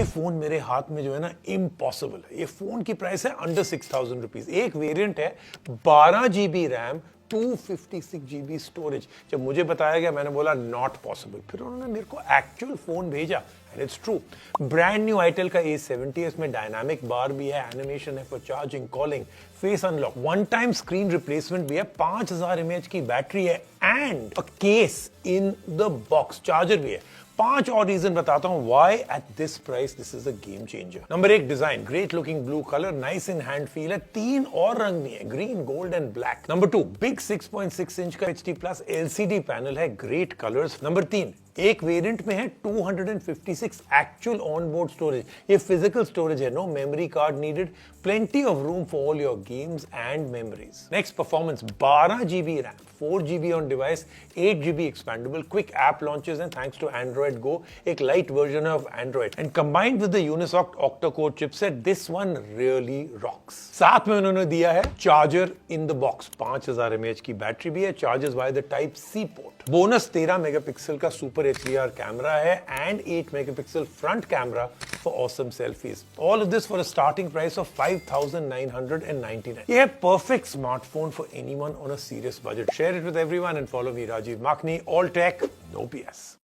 Phone मेरे हाथ में जो है ना इम्पॉसिबल है। ये फोन की प्राइस है अंडर 6,000 रुपीज। एक वेरिएंट है 12 GB रैम 256 GB स्टोरेज। जब मुझे बताया गया मैंने बोला नॉट पॉसिबल। फिर उन्होंने मेरे को एक्चुअल फोन भेजा and it's true. Brand new itel का A70 है, इसमें डायनामिक बार भी है, एनिमेशन है for charging, calling, face unlock, one time screen replacement भी है, 5000 mAh की बैटरी है and a case in the box, charger भी है। 5 और रीजन बताता हूं why at this price this is a game changer. Number 1, design, great looking blue colour, nice in hand feel है। 3 और रंग भी है, green, gold and black. Number 2, big 6.6 inch का HD प्लस LCD पैनल है, great colours. Number 3, एक variant में है 256 एक्चुअल ऑन बोर्ड स्टोरेज। ये फिजिकल स्टोरेज है, no memory card needed, plenty of room for all your games and memories. Next, performance, 12 GB RAM, 4 GB on device, 8 GB expandable, quick app launches and thanks to Android Go, एक light version of Android and combined with the Unisoc octa core chipset, this one really rocks. साथ में उन्होंने दिया है charger in the box, 5000 mAh की battery भी है, charges by the type C पोर्ट। बोनस 13 मेगापिक्सल का सुपर HDR कैमरा है and 8 megapixel front camera for awesome selfies. All of this for a starting price of 5,999। ये है perfect smartphone for anyone on a serious budget. Share it with everyone and follow me Rajiv Makhni, all tech no BS।